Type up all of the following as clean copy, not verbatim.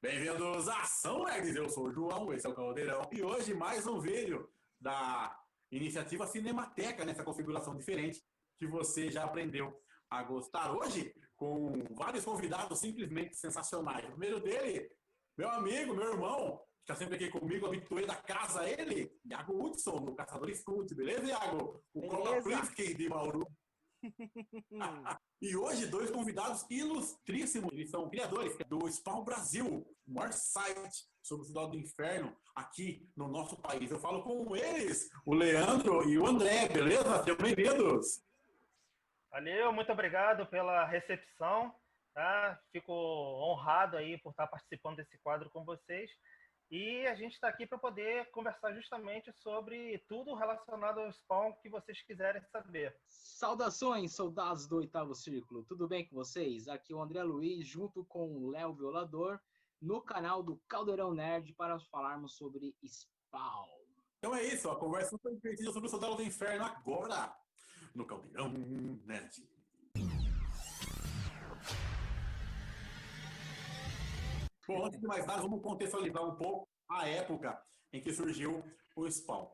Bem-vindos à Ação Nerds, eu sou o João, esse é o Caldeirão, e hoje mais um vídeo da iniciativa Cinemateca, nessa configuração diferente que você já aprendeu a gostar. Hoje, com vários convidados simplesmente sensacionais. O primeiro dele, meu amigo, meu irmão, que está sempre aqui comigo, habituê da casa, ele, Iago Hudson, do Caçador Scout, beleza, Iago? O Cobra Plifkin de Bauru. E hoje, dois convidados ilustríssimos. Eles são criadores do Spawn Brasil, o maior site sobre o Cidade do Inferno aqui no nosso país. Eu falo com eles, o Leandro e o André, beleza? Sejam bem-vindos. Valeu, muito obrigado pela recepção. Tá? Fico honrado aí por estar participando desse quadro com vocês. E a gente está aqui para poder conversar justamente sobre tudo relacionado ao Spawn que vocês quiserem saber. Saudações, soldados do Oitavo Círculo. Tudo bem com vocês? Aqui é o André Luiz, junto com o Léo Violador, no canal do Caldeirão Nerd, para falarmos sobre Spawn. Então é isso, a conversa super divertida sobre o Soldado do Inferno agora, no Caldeirão Nerd. Bom, antes de mais nada, vamos contextualizar um pouco a época em que surgiu o Spawn.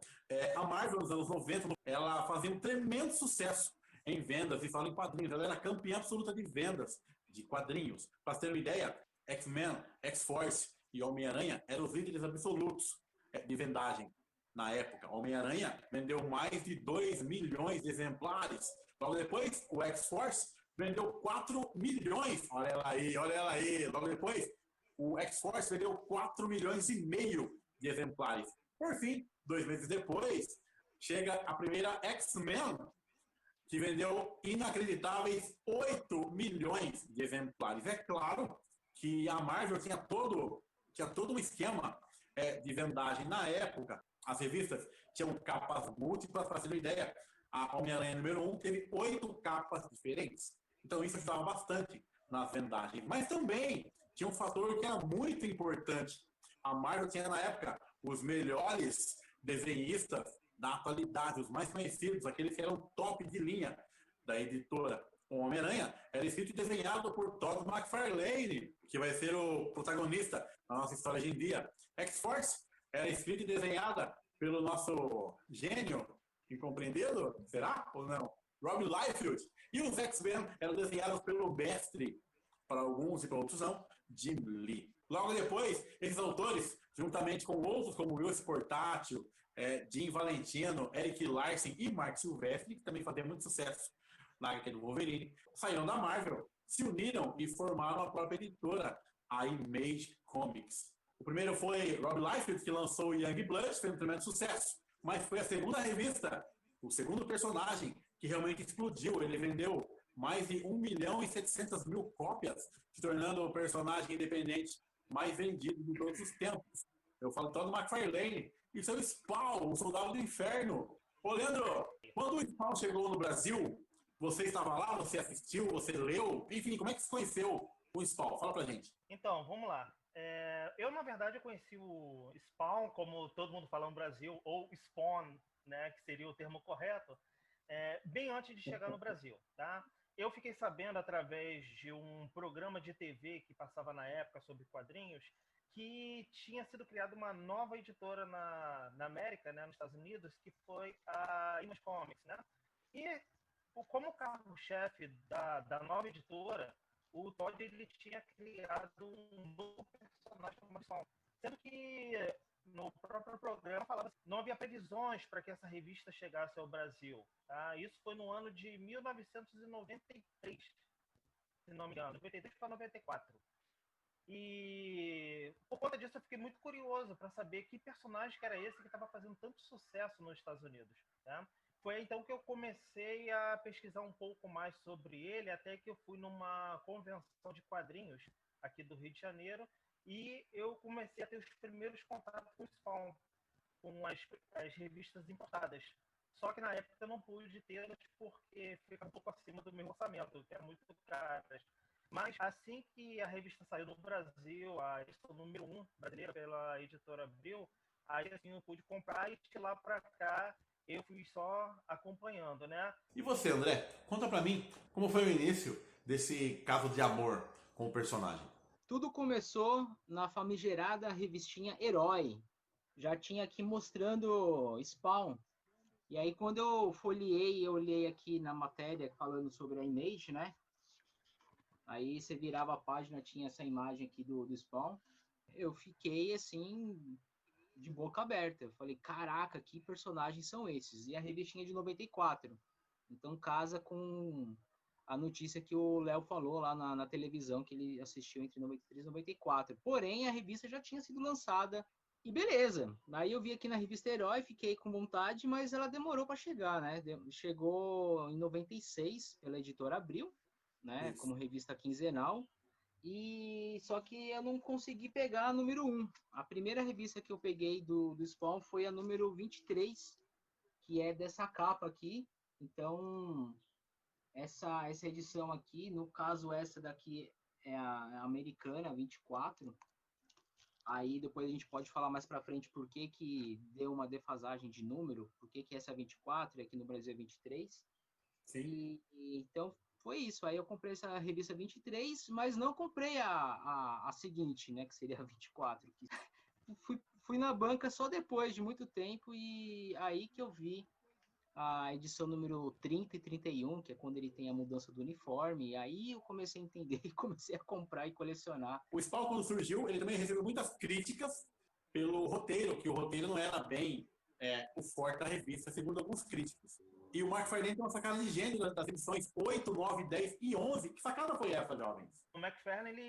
A Marvel, nos anos 90, ela fazia um tremendo sucesso em vendas e fala em quadrinhos. Ela era campeã absoluta de vendas de quadrinhos. Para ter uma ideia, X-Men, X-Force e Homem-Aranha eram os líderes absolutos de vendagem na época. Homem-Aranha vendeu mais de 2 milhões de exemplares. Logo depois, o X-Force vendeu 4 milhões. Olha ela aí. Logo depois, o X-Force vendeu 4 milhões e meio de exemplares. Por fim, 2 meses depois, chega a primeira X-Men, que vendeu inacreditáveis 8 milhões de exemplares. É claro que a Marvel tinha todo um esquema de vendagem na época. As revistas tinham capas múltiplas, para ter uma ideia. A Homem-Aranha número 1 teve 8 capas diferentes. Então isso ajudava bastante nas vendagens. Mas também tinha um fator que era muito importante. A Marvel tinha na época os melhores desenhistas da atualidade, os mais conhecidos, aqueles que eram top de linha da editora. O Homem-Aranha era escrito e desenhado por Todd McFarlane, que vai ser o protagonista da nossa história hoje em dia. X-Force era escrita e desenhada pelo nosso gênio incompreendido, será ou não? Rob Liefeld. E os X-Men eram desenhados pelo mestre, para alguns e para outros não, Jim Lee. Logo depois, esses autores, juntamente com outros como Wilson Portátil, Jim Valentino, Eric Larsen e Mark Silvestre, que também faziam muito sucesso na HQ do Wolverine, saíram da Marvel, se uniram e formaram a própria editora, a Image Comics. O primeiro foi Rob Liefeld, que lançou o Young Blood, fez um tremendo sucesso, mas foi a segunda revista, o segundo personagem, que realmente explodiu. Ele vendeu mais de 1.700.000 cópias, se tornando o personagem independente mais vendido de todos os tempos. Eu falo todo McFarlane. Isso é o Spawn, o Soldado do Inferno. Ô, Leandro, quando o Spawn chegou no Brasil, você estava lá, você assistiu, você leu? Enfim, como é que você conheceu o Spawn? Fala pra gente. Então, vamos lá. Eu, na verdade, conheci o Spawn, como todo mundo fala no Brasil, ou Spawn, né, que seria o termo correto, bem antes de chegar no Brasil, tá? Eu fiquei sabendo através de um programa de TV que passava na época sobre quadrinhos que tinha sido criada uma nova editora na América, né, nos Estados Unidos, que foi a Image Comics, né? E como carro-chefe da nova editora, o Todd ele tinha criado um novo personagem como Spawn, sendo que no próprio programa falava assim, não havia previsões para que essa revista chegasse ao Brasil. Tá? Isso foi no ano de 1993, se não me engano, 93 para 94. E por conta disso eu fiquei muito curioso para saber que personagem que era esse que estava fazendo tanto sucesso nos Estados Unidos. Tá? Foi então que eu comecei a pesquisar um pouco mais sobre ele, até que eu fui numa convenção de quadrinhos aqui do Rio de Janeiro, e eu comecei a ter os primeiros contatos com o Spawn, com as revistas importadas. Só que na época eu não pude tê-las porque fica um pouco acima do meu orçamento, que é muito caro. Mas assim que a revista saiu no Brasil, a edição número 1 brasileira pela editora Abril, aí assim eu pude comprar e de lá para cá eu fui só acompanhando, né? E você, André? Conta pra mim como foi o início desse caso de amor com o personagem. Tudo começou na famigerada revistinha Herói. Já tinha aqui mostrando Spawn. E aí, quando eu folheei, eu olhei aqui na matéria falando sobre a Image, né? Aí você virava a página, tinha essa imagem aqui do Spawn. Eu fiquei, assim, de boca aberta. Eu falei, caraca, que personagens são esses? E a revistinha de 94. Então, casa com a notícia que o Léo falou lá na televisão, que ele assistiu entre 93 e 94. Porém, a revista já tinha sido lançada. E beleza. Aí eu vi aqui na revista Herói, fiquei com vontade, mas ela demorou para chegar, né? Chegou em 96 pela editora Abril, né? Isso. Como revista quinzenal. E só que eu não consegui pegar a número 1. A primeira revista que eu peguei do Spawn foi a número 23, que é dessa capa aqui. Então, essa edição aqui, no caso essa daqui é a americana, 24. Aí depois a gente pode falar mais para frente por que deu uma defasagem de número, por que essa é 24 e aqui no Brasil é 23. Sim. Então foi isso. Aí eu comprei essa revista 23, mas não comprei a seguinte, né, que seria a 24. Fui na banca só depois de muito tempo e aí que eu vi a edição número 30 e 31, que é quando ele tem a mudança do uniforme, e aí eu comecei a entender e comecei a comprar e colecionar. O Spawn, quando surgiu, ele também recebeu muitas críticas pelo roteiro, que o roteiro não era bem o forte da revista, segundo alguns críticos. E o Mark Farlane tem uma sacada de gênero das edições 8, 9, 10 e 11. Que sacada foi essa, jovens? O McFarlane,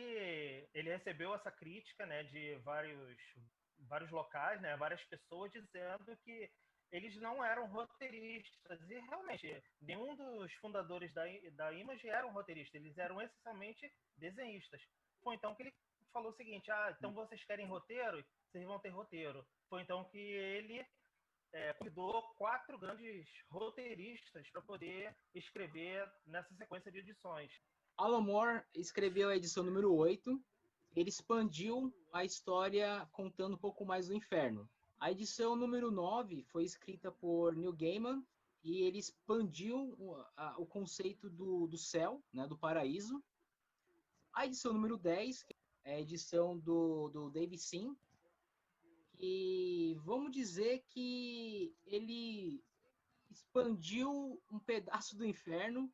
ele recebeu essa crítica, né, de vários locais, né, várias pessoas dizendo que eles não eram roteiristas. E realmente, nenhum dos fundadores da Image eram roteiristas, eles eram essencialmente desenhistas. Foi então que ele falou o seguinte: então vocês querem roteiro? Vocês vão ter roteiro. Foi então que ele convidou 4 grandes roteiristas para poder escrever nessa sequência de edições. Alan Moore escreveu a edição número 8, ele expandiu a história contando um pouco mais do inferno. A edição número 9 foi escrita por Neil Gaiman e ele expandiu o conceito do céu, né, do paraíso. A edição número 10 é a edição do Dave Sim, e vamos dizer que ele expandiu um pedaço do inferno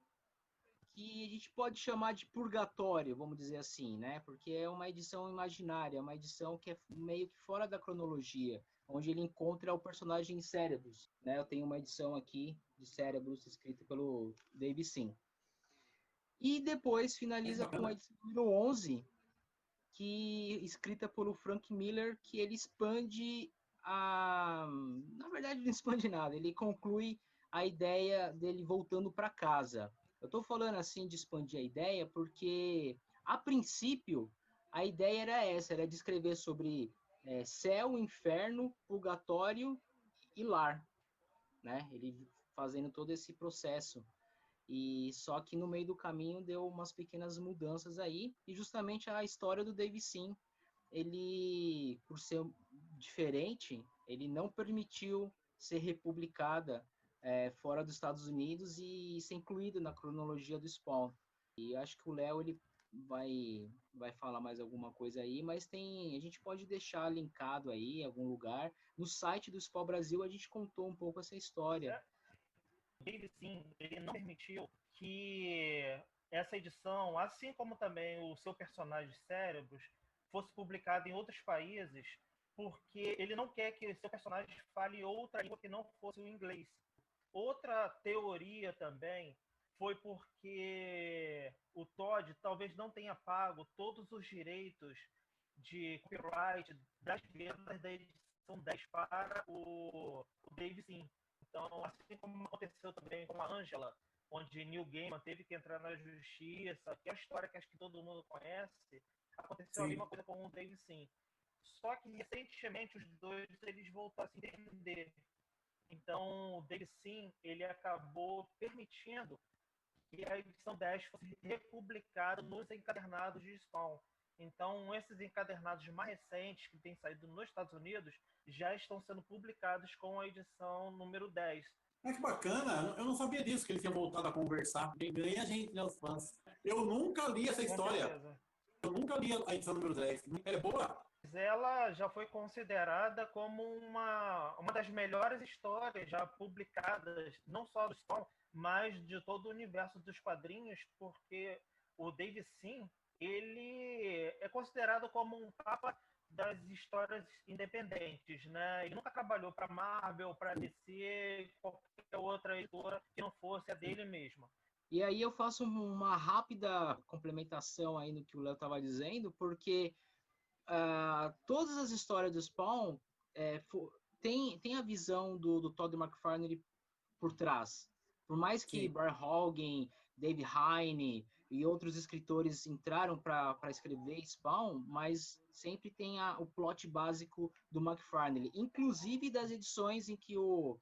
que a gente pode chamar de purgatório, vamos dizer assim, né? Porque é uma edição imaginária, uma edição que é meio que fora da cronologia, onde ele encontra o personagem Cérebros, né? Eu tenho uma edição aqui de Cérebros escrita pelo Dave Sim. E depois finaliza com a edição número 11, que escrita pelo Frank Miller, que ele expande na verdade não expande nada, ele conclui a ideia dele voltando para casa. Eu estou falando assim de expandir a ideia porque, a princípio, a ideia era essa, era de escrever sobre céu, inferno, purgatório e lar, né? Ele fazendo todo esse processo. E só que no meio do caminho deu umas pequenas mudanças aí, e justamente a história do Dave Sim, ele, por ser diferente, ele não permitiu ser republicada fora dos Estados Unidos e ser incluído na cronologia do Spawn. E acho que o Léo ele vai falar mais alguma coisa aí, mas a gente pode deixar linkado aí em algum lugar. No site do Spawn Brasil a gente contou um pouco essa história. Dave Sim, ele não permitiu que essa edição, assim como também o seu personagem Cérebros, fosse publicado em outros países, porque ele não quer que seu personagem fale outra língua que não fosse o inglês. Outra teoria também foi porque o Todd talvez não tenha pago todos os direitos de copyright das vendas da edição 10 para o Dave Sim. Então, assim como aconteceu também com a Angela, onde Neil Gaiman teve que entrar na justiça, que é a história que acho que todo mundo conhece, aconteceu ali uma coisa com o Dave Sim. Só que recentemente os dois eles voltaram a se entender. Então, o Dave Sim, ele acabou permitindo que a edição 10 fosse republicada nos encadernados de Spawn. Então, esses encadernados mais recentes que têm saído nos Estados Unidos já estão sendo publicados com a edição número 10. Mas que bacana, eu não sabia que eles tinham voltado a conversar. Ganha a gente, né, os fãs. Eu nunca li essa história. Eu nunca li a edição número 10. Ela é boa? Ela já foi considerada como uma das melhores histórias já publicadas, não só do Spawn, mas de todo o universo dos quadrinhos, porque o Dave Sim, ele é considerado como um papa das histórias independentes, né? Ele nunca trabalhou para Marvel, para DC, qualquer outra editora que não fosse a dele mesmo. E aí eu faço uma rápida complementação aí no que o Léo estava dizendo, porque todas as histórias do Spawn tem a visão do Todd McFarlane por trás. Por mais que Brian Hogan, Dave Heine e outros escritores entraram para escrever Spawn, mas sempre tem o plot básico do McFarlane, inclusive das edições em que o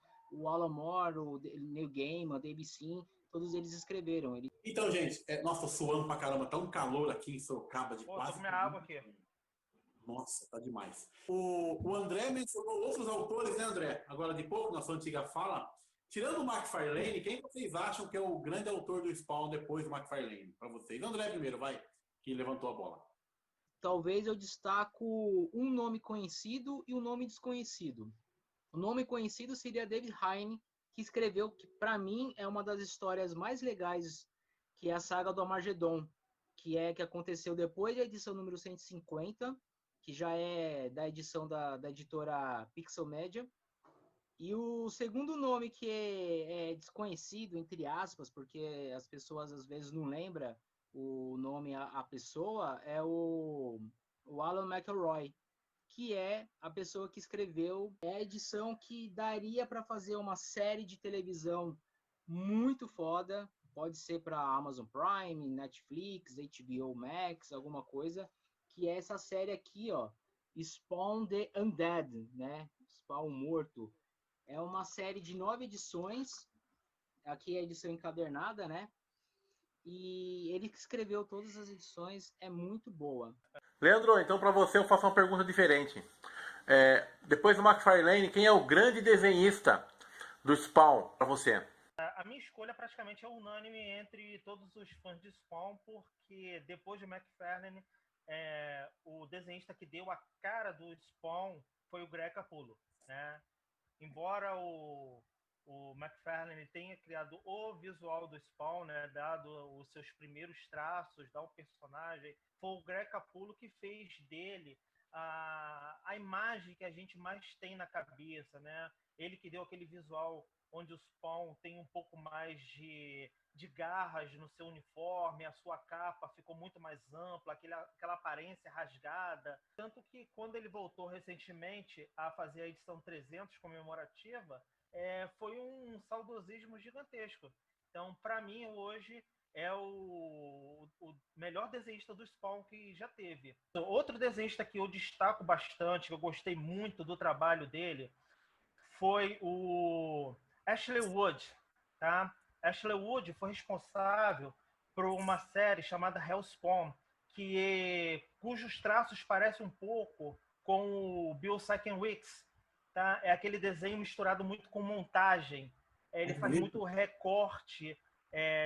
Alan Moore, o Neil Gaiman, o Dave Sim, todos eles escreveram. Então, gente, nossa, tô suando pra caramba, tá um calor aqui em Sorocaba de quase... Tô com minha água aqui. Nossa, tá demais. O André mencionou outros autores, né, André? Agora de pouco, na sua antiga fala. Tirando o McFarlane, quem vocês acham que é o grande autor do Spawn depois do McFarlane? Para vocês. André primeiro, vai, que levantou a bola. Talvez eu destaco um nome conhecido e um nome desconhecido. O nome conhecido seria David Heine, que escreveu, que para mim é uma das histórias mais legais, que é a saga do Armagedon, que aconteceu depois da edição número 150, que já é da edição da editora Pixel Media. E o segundo nome que é desconhecido, entre aspas, porque as pessoas às vezes não lembram o nome a pessoa, é o Alan McElroy, que é a pessoa que escreveu a edição que daria para fazer uma série de televisão muito foda, pode ser para Amazon Prime, Netflix, HBO Max, alguma coisa, que é essa série aqui, ó, Spawn the Undead, né? Spawn morto. É uma série de 9 edições, aqui é a edição encadernada, né? E ele que escreveu todas as edições, é muito boa. Leandro, então para você eu faço uma pergunta diferente. Depois do McFarlane, quem é o grande desenhista do Spawn para você? A minha escolha praticamente é unânime entre todos os fãs de Spawn, porque depois de McFarlane, o desenhista que deu a cara do Spawn foi o Greg Capullo, né? Embora o McFarlane tenha criado o visual do Spawn, né, dado os seus primeiros traços, dado o personagem, foi o Greg Capullo que fez dele a imagem que a gente mais tem na cabeça, né? Ele que deu aquele visual onde o Spawn tem um pouco mais de garras no seu uniforme, a sua capa ficou muito mais ampla, aquela aparência rasgada. Tanto que quando ele voltou recentemente a fazer a edição 300 comemorativa, foi um saudosismo gigantesco. Então, para mim, hoje é o melhor desenhista do Spawn que já teve. Outro desenhista que eu destaco bastante, que eu gostei muito do trabalho dele, foi o Ashley Wood, tá? Ashley Wood foi responsável por uma série chamada Hellspawn, cujos traços parecem um pouco com o Bill Sienkiewicz, tá? É aquele desenho misturado muito com montagem. Ele faz muito recorte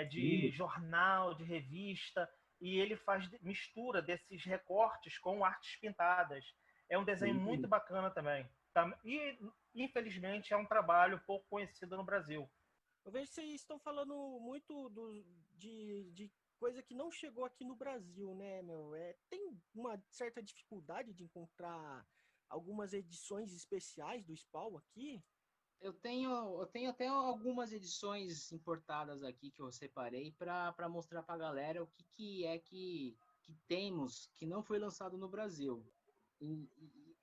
de jornal, de revista, e ele faz mistura desses recortes com artes pintadas. É um desenho muito bacana também. Tá? E, infelizmente, é um trabalho pouco conhecido no Brasil. Eu vejo que vocês estão falando muito de coisa que não chegou aqui no Brasil, né, meu? Tem uma certa dificuldade de encontrar algumas edições especiais do Spawn aqui? Eu tenho até algumas edições importadas aqui que eu separei para mostrar para a galera o que temos que não foi lançado no Brasil. E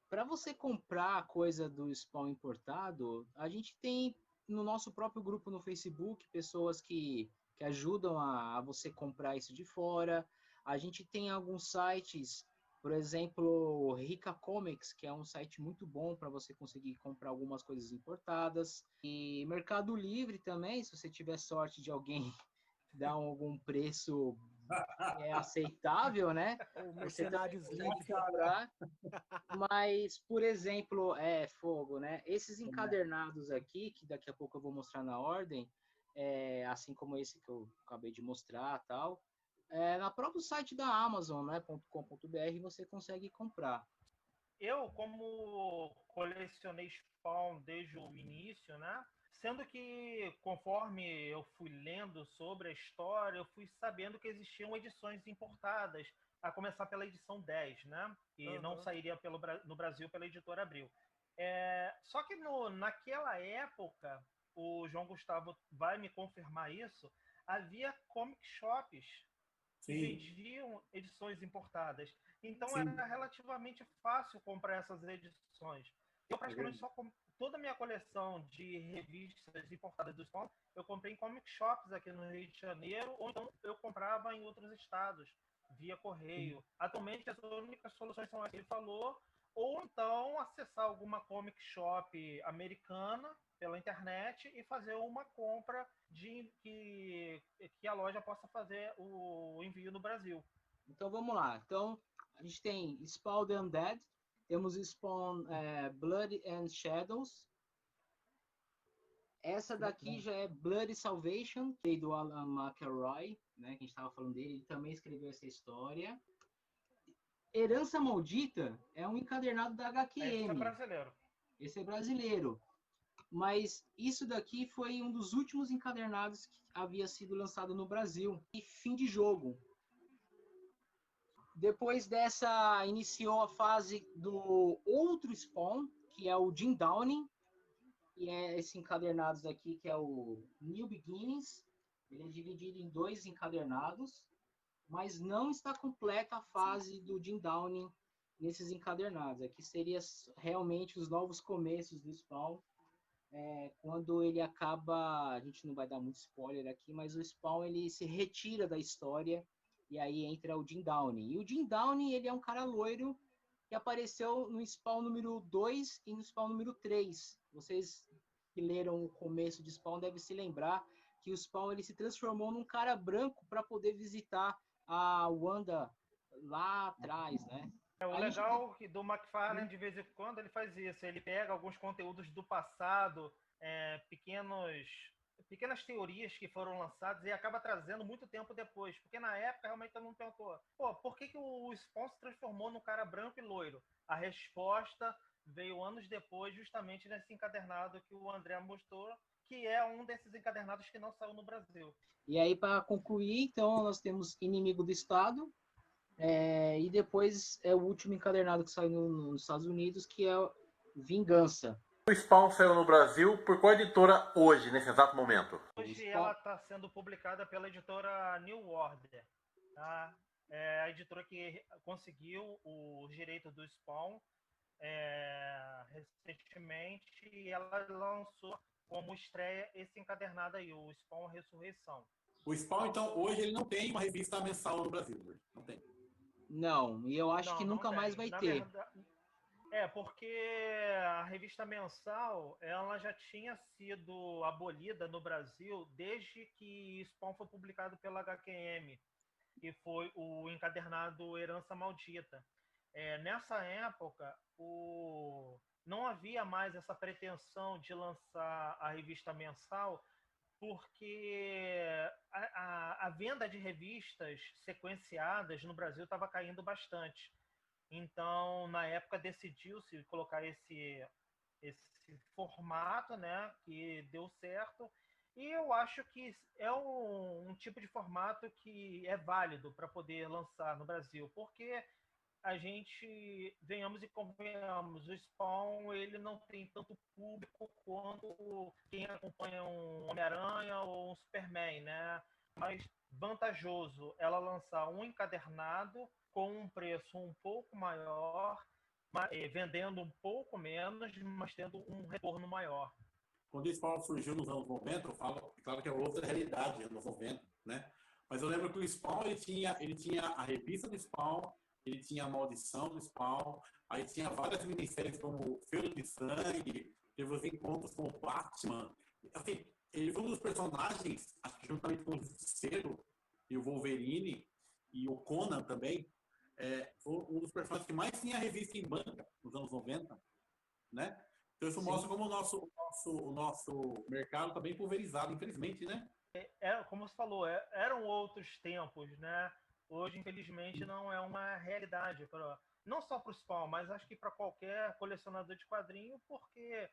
para você comprar coisa do Spawn importado, a gente tem no nosso próprio grupo no Facebook pessoas que ajudam a você comprar isso de fora. A gente tem alguns sites, por exemplo, Rica Comics, que é um site muito bom para você conseguir comprar algumas coisas importadas. E Mercado Livre também, se você tiver sorte de alguém dar algum preço aceitável, né? Ou Mercenários Livre. Comprar. Mas, por exemplo, fogo, né? Esses encadernados aqui, que daqui a pouco eu vou mostrar na ordem, assim como esse que eu acabei de mostrar, tal, Na próprio site da Amazon, né, .com.br, você consegue comprar. Eu, como colecionei Spawn desde o início, né? Sendo que, conforme eu fui lendo sobre a história, eu fui sabendo que existiam edições importadas, a começar pela edição 10, né? E não sairia no Brasil pela editora Abril. Só que naquela época, o João Gustavo vai me confirmar isso, havia comic shops que Sim, vendiam edições importadas. Então sim, era relativamente fácil comprar essas edições. Eu é praticamente verdade. só toda a minha coleção de revistas importadas do Spawn, eu comprei em comic shops aqui no Rio de Janeiro, ou então eu comprava em outros estados, via correio. Atualmente as únicas soluções são as que ele falou, ou então acessar alguma comic shop americana pela internet e fazer uma compra que a loja possa fazer o envio no Brasil. Então vamos lá. Então a gente tem Spawn the Undead, temos Spawn Blood and Shadows. Essa daqui já é Blood Salvation, que é do Alan McElroy, né, que a gente estava falando dele, ele também escreveu essa história. Herança Maldita é um encadernado da Esse é HQM. brasileiro. Esse é brasileiro. Mas isso daqui foi um dos últimos encadernados que havia sido lançado no Brasil. E fim de jogo. Depois dessa, iniciou a fase do outro Spawn, que é o Jim Downing, e é esse encadernados aqui, que é o New Beginnings. Ele é dividido em 2 encadernados, mas não está completa a fase do Jim Downing nesses encadernados. Aqui seria realmente os novos começos do Spawn, quando ele acaba, a gente não vai dar muito spoiler aqui, mas o Spawn ele se retira da história e aí entra o Jim Downing. E o Jim Downing, ele é um cara loiro que apareceu no Spawn número 2 e no Spawn número 3. Vocês que leram o começo de Spawn devem se lembrar que o Spawn ele se transformou num cara branco para poder visitar a Wanda lá atrás, né? O legal do McFarlane, de vez em quando, ele faz isso. Ele pega alguns conteúdos do passado, pequenas teorias que foram lançadas e acaba trazendo muito tempo depois. Porque na época, realmente, todo mundo perguntou, por que o Spawn se transformou num cara branco e loiro? A resposta veio anos depois, justamente nesse encadernado que o André mostrou, que é um desses encadernados que não saiu no Brasil. E aí, para concluir, então, nós temos Inimigo do Estado, e depois é o último encadernado que saiu nos Estados Unidos, que é Vingança. O Spawn saiu no Brasil por qual editora hoje, nesse exato momento? Hoje ela está sendo publicada pela editora New Order. Tá? É a editora que conseguiu o direito do Spawn recentemente e ela lançou como estreia esse encadernado aí, o Spawn Ressurreição. O Spawn, então, hoje ele não tem uma revista mensal no Brasil. Não tem. Não, e eu acho que nunca mais vai ter. Porque a revista mensal ela já tinha sido abolida no Brasil desde que Spawn foi publicado pela HQM, que foi o encadernado Herança Maldita. Nessa época, não havia mais essa pretensão de lançar a revista mensal, porque a venda de revistas sequenciadas no Brasil estava caindo bastante. Então, na época, decidiu-se colocar esse formato, né, que deu certo. E eu acho que é um tipo de formato que é válido para poder lançar no Brasil, porque a gente, venhamos e convenhamos, o Spawn ele não tem tanto público quanto quem acompanha um Homem-Aranha ou um Superman, né? Mas vantajoso ela lançar um encadernado com um preço um pouco maior, vendendo um pouco menos, mas tendo um retorno maior. Quando o Spawn surgiu nos anos 90, eu falo, claro que é outra realidade, anos 90, né? Mas eu lembro que o Spawn ele tinha a revista do Spawn, ele tinha a Maldição do Spawn, aí tinha várias minisséries como Feiro de Sangue, teve os encontros com o Batman. Assim, ele foi um dos personagens, acho que juntamente com o Justiceiro e o Wolverine e o Conan também, foi um dos personagens que mais tinha revista em banca nos anos 90, né? Então isso mostra como o nosso mercado está bem pulverizado, infelizmente, né? como você falou, eram outros tempos, né? Hoje, infelizmente, não é uma realidade, não só para o Spawn, mas acho que para qualquer colecionador de quadrinho, porque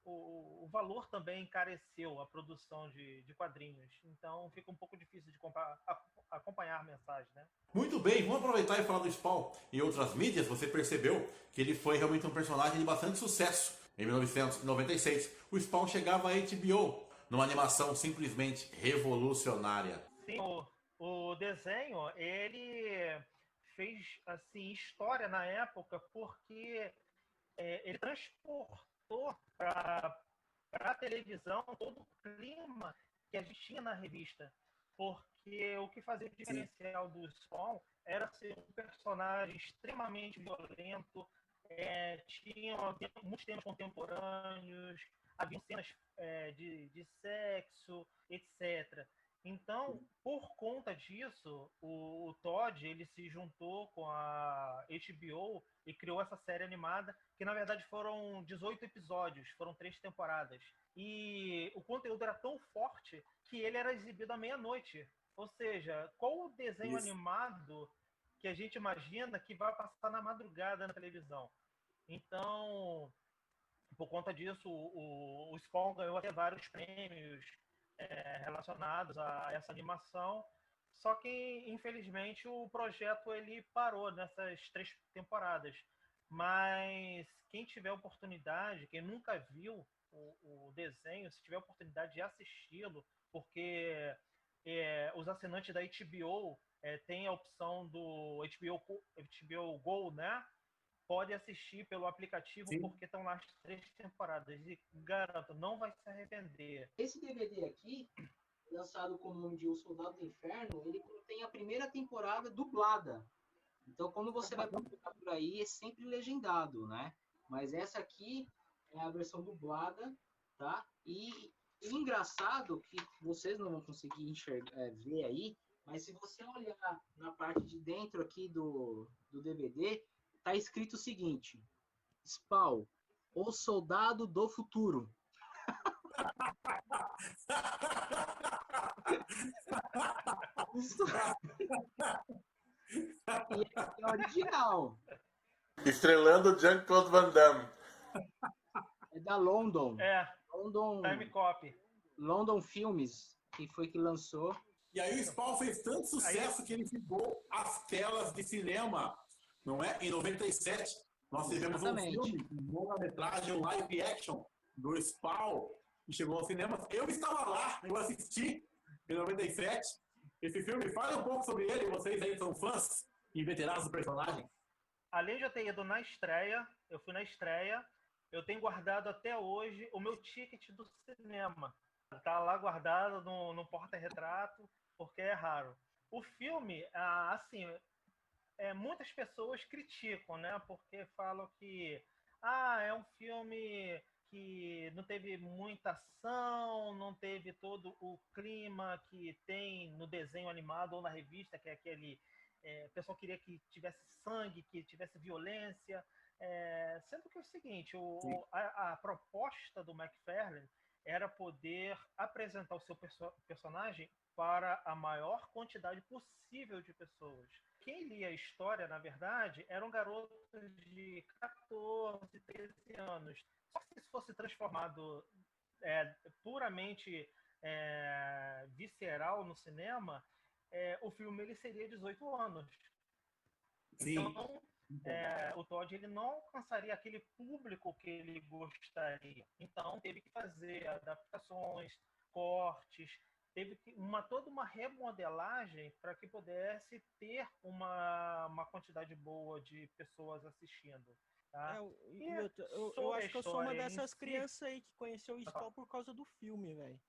o valor também encareceu a produção de quadrinhos. Então, fica um pouco difícil de acompanhar a mensagem, né? Muito bem, vamos aproveitar e falar do Spawn. Em outras mídias, você percebeu que ele foi realmente um personagem de bastante sucesso. Em 1996, o Spawn chegava à HBO, numa animação simplesmente revolucionária. Sim, o desenho, ele fez assim história na época porque ele transportou para a televisão todo o clima que a gente tinha na revista. Porque o que fazia o diferencial do Spawn era ser um personagem extremamente violento, tinha muitos temas contemporâneos, havia cenas de sexo, etc. Então, por conta disso, o Todd ele se juntou com a HBO e criou essa série animada, que na verdade foram 18 episódios, foram 3 temporadas. E o conteúdo era tão forte que ele era exibido à meia-noite. Ou seja, qual o desenho animado que a gente imagina que vai passar na madrugada na televisão? Então, por conta disso, o Spawn ganhou até vários prêmios relacionados a essa animação. Só que, infelizmente, o projeto ele parou nessas 3 temporadas. Mas quem tiver oportunidade, quem nunca viu o desenho, se tiver oportunidade de assisti-lo, porque os assinantes da HBO têm a opção do HBO Go, né? Pode assistir pelo aplicativo. Sim. Porque estão lá as 3 temporadas. E garanto, não vai se arrepender. Esse DVD aqui, lançado com o nome de O Soldado do Inferno, ele contém a primeira temporada dublada. Então, quando você vai procurar por aí, é sempre legendado, né? Mas essa aqui é a versão dublada, tá? E o engraçado, que vocês não vão conseguir ver aí, mas se você olhar na parte de dentro aqui do DVD, tá escrito o seguinte: Spawn, o soldado do futuro. Isso. E é original. Estrelando Jean-Claude Van Damme. É da London. London Time Cop. London Filmes, que foi que lançou. E aí o Spawn fez tanto sucesso que ele ficou às telas de cinema, não é? Em 97, nós tivemos um filme, um longa-metragem, um live action do Spawn, que chegou ao cinema. Eu estava lá, eu assisti em 97 esse filme. Fale um pouco sobre ele, vocês aí são fãs e veteranos do personagem. Além de eu ter ido na estreia, eu fui na estreia, eu tenho guardado até hoje o meu ticket do cinema. Tá lá guardado no porta-retrato, porque é raro. O filme, assim, muitas pessoas criticam, né? Porque falam que é um filme que não teve muita ação, não teve todo o clima que tem no desenho animado ou na revista, que é aquele... o pessoal queria que tivesse sangue, que tivesse violência. Sendo que é o seguinte, a proposta do McFarlane era poder apresentar o seu personagem para a maior quantidade possível de pessoas. Quem lia a história, na verdade, eram garotos de 14, 13 anos. Só que se isso fosse transformado puramente visceral no cinema, o filme ele seria 18 anos. Sim. Então, o Todd ele não alcançaria aquele público que ele gostaria. Então, teve que fazer adaptações, cortes, teve toda uma remodelagem para que pudesse ter uma quantidade boa de pessoas assistindo. Tá? Eu acho que eu sou uma dessas crianças aí que conheceu o Spawn por causa do filme, velho.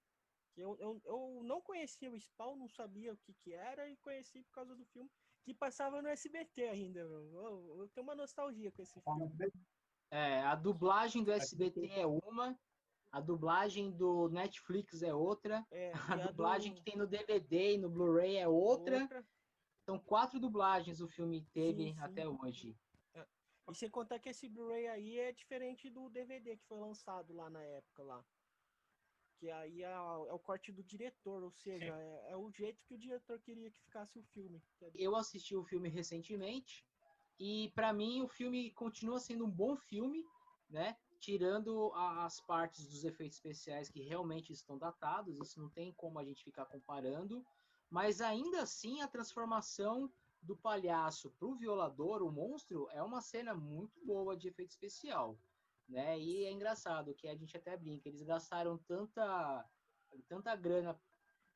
Eu não conhecia o Spawn, não sabia o que era, e conheci por causa do filme, que passava no SBT ainda. Eu tenho uma nostalgia com esse filme. A dublagem do SBT é uma, a dublagem do Netflix é outra, a dublagem que tem no DVD e no Blu-ray é outra. São 4 dublagens o filme teve até hoje. E sem contar que esse Blu-ray aí é diferente do DVD que foi lançado lá na época lá. Que aí é o corte do diretor, ou seja, é o jeito que o diretor queria que ficasse o filme. Eu assisti o filme recentemente e para mim o filme continua sendo um bom filme, né? Tirando as partes dos efeitos especiais que realmente estão datados, isso não tem como a gente ficar comparando, mas ainda assim a transformação do palhaço para o violador, o monstro, é uma cena muito boa de efeito especial, né? E é engraçado que a gente até brinca, eles gastaram tanta grana.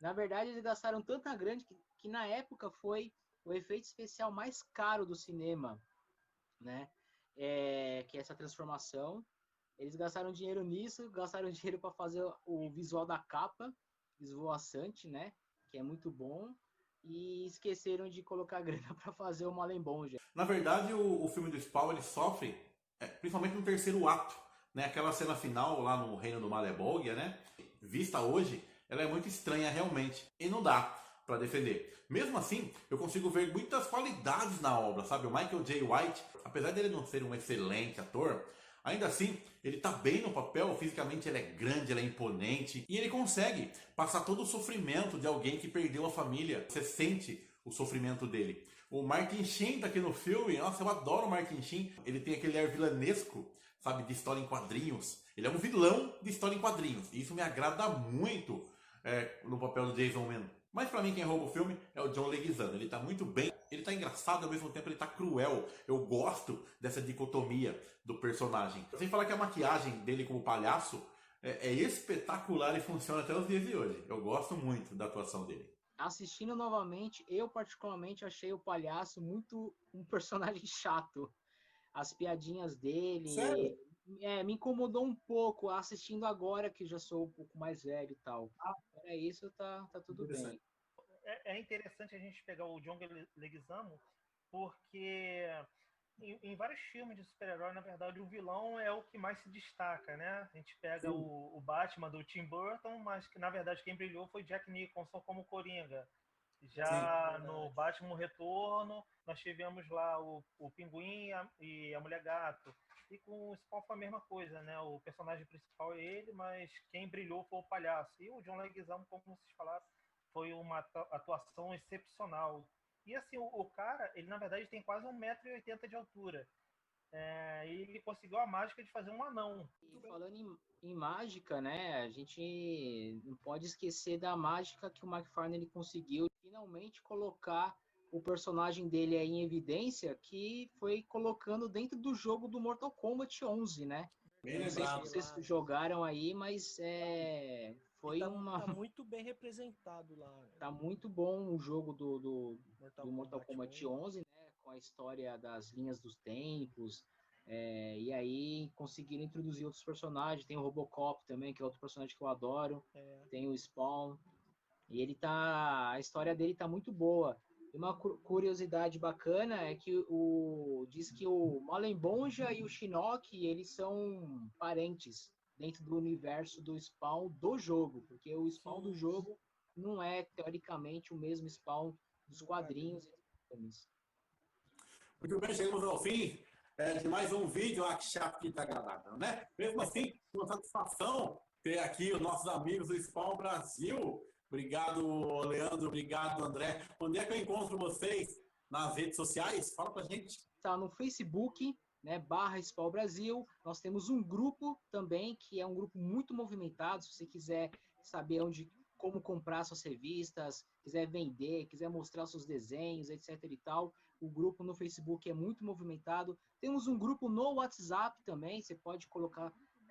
Na verdade, eles gastaram tanta grana que na época foi o efeito especial mais caro do cinema, né? Que é essa transformação. Eles gastaram dinheiro nisso, gastaram dinheiro para fazer o visual da capa, esvoaçante, né? Que é muito bom. E esqueceram de colocar grana para fazer o Malembolgia. Na verdade, o filme do Spawn ele sofre, principalmente no terceiro ato, né? Aquela cena final lá no Reino do Malebolgia, né? Vista hoje, ela é muito estranha realmente e não dá para defender. Mesmo assim, eu consigo ver muitas qualidades na obra, sabe? O Michael J. White, apesar dele não ser um excelente ator, ainda assim, ele tá bem no papel, fisicamente ele é grande, ele é imponente e ele consegue passar todo o sofrimento de alguém que perdeu a família. Você sente o sofrimento dele. O Martin Sheen tá aqui no filme, nossa, eu adoro o Martin Sheen. Ele tem aquele ar vilanesco, sabe, de história em quadrinhos. Ele é um vilão de história em quadrinhos. E isso me agrada muito no papel do Jason Mann. Mas pra mim quem rouba o filme é o John Leguizamo. Ele tá muito bem, ele tá engraçado, ao mesmo tempo ele tá cruel. Eu gosto dessa dicotomia do personagem. Sem falar que a maquiagem dele como palhaço é espetacular e funciona até os dias de hoje. Eu gosto muito da atuação dele. Assistindo novamente, eu particularmente achei o palhaço muito um personagem chato. As piadinhas dele. Sério? Me incomodou um pouco assistindo agora que já sou um pouco mais velho e tal. Para isso tá tudo bem. É interessante a gente pegar o John Leguizamo, porque em vários filmes de super-herói, na verdade, o vilão é o que mais se destaca, né? A gente pega o Batman do Tim Burton, mas que na verdade quem brilhou foi Jack Nicholson como Coringa. Já no Batman Retorno, nós tivemos lá o Pinguim e a Mulher Gato. E com o Spawn foi a mesma coisa, né? O personagem principal é ele, mas quem brilhou foi o palhaço. E o John Leguizamo, como vocês falaram, foi uma atuação excepcional. E assim, o cara, ele na verdade tem quase 1,80 m de altura. E ele conseguiu a mágica de fazer um anão. E falando em mágica, né? A gente não pode esquecer da mágica que o McFarlane ele conseguiu finalmente colocar o personagem dele aí em evidência, que foi colocando dentro do jogo do Mortal Kombat 11, né? Não sei se vocês jogaram aí, mas foi tá muito bem representado lá. Tá muito bom o jogo do Mortal Kombat 11, né? Com a história das linhas dos tempos. E aí conseguiram introduzir outros personagens. Tem o Robocop também, que é outro personagem que eu adoro. Tem o Spawn. E a história dele tá muito boa. E uma curiosidade bacana é que diz que o Malembolgia e o Shinnok, eles são parentes dentro do universo do Spawn do jogo, porque o Spawn do jogo não é, teoricamente, o mesmo Spawn dos quadrinhos e dos filmes. Muito bem, chegamos ao fim de mais um vídeo. Que chato que tá agradável, né? Mesmo assim, uma satisfação ter aqui os nossos amigos do Spawn Brasil. Obrigado, Leandro. Obrigado, André. Onde é que eu encontro vocês nas redes sociais? Fala pra gente. Tá no Facebook, né, /Spawn Brasil. Nós temos um grupo também, que é um grupo muito movimentado. Se você quiser saber como comprar suas revistas, quiser vender, quiser mostrar seus desenhos, etc e tal, o grupo no Facebook é muito movimentado. Temos um grupo no WhatsApp também. Você pode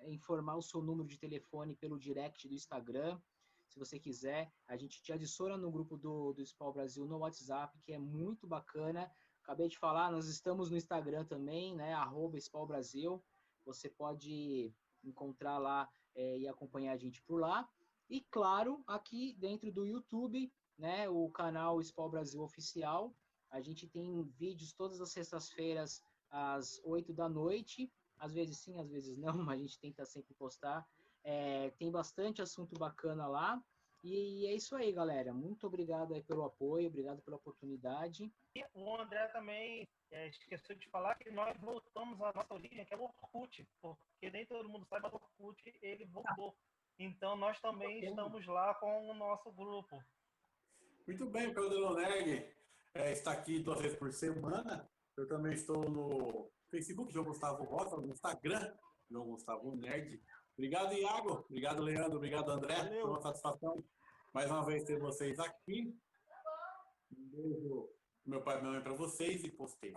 informar o seu número de telefone pelo direct do Instagram. Se você quiser, a gente te adiciona no grupo do Spawn Brasil no WhatsApp, que é muito bacana. Acabei de falar, nós estamos no Instagram também, né? @Spawn Brasil. Você pode encontrar lá e acompanhar a gente por lá. E claro, aqui dentro do YouTube, né? O canal Spawn Brasil Oficial. A gente tem vídeos todas as sextas-feiras às 8 da noite. Às vezes sim, às vezes não, mas a gente tenta sempre postar. Tem bastante assunto bacana lá. E é isso aí, galera. Muito obrigado aí pelo apoio, obrigado pela oportunidade. E o André também esqueceu de falar que nós voltamos à nossa origem, que é o Orkut, porque nem todo mundo sabe, mas o Orkut ele voltou. Então, nós também estamos lá com o nosso grupo. Muito bem, o Caldeirão Nerd está aqui 2 vezes por semana. Eu também estou no Facebook, João Gustavo Rosa, no Instagram, João Gustavo Nerd. Obrigado, Iago. Obrigado, Leandro. Obrigado, André. Valeu. Foi uma satisfação mais uma vez ter vocês aqui. Um beijo do meu pai e minha mãe para vocês e postei.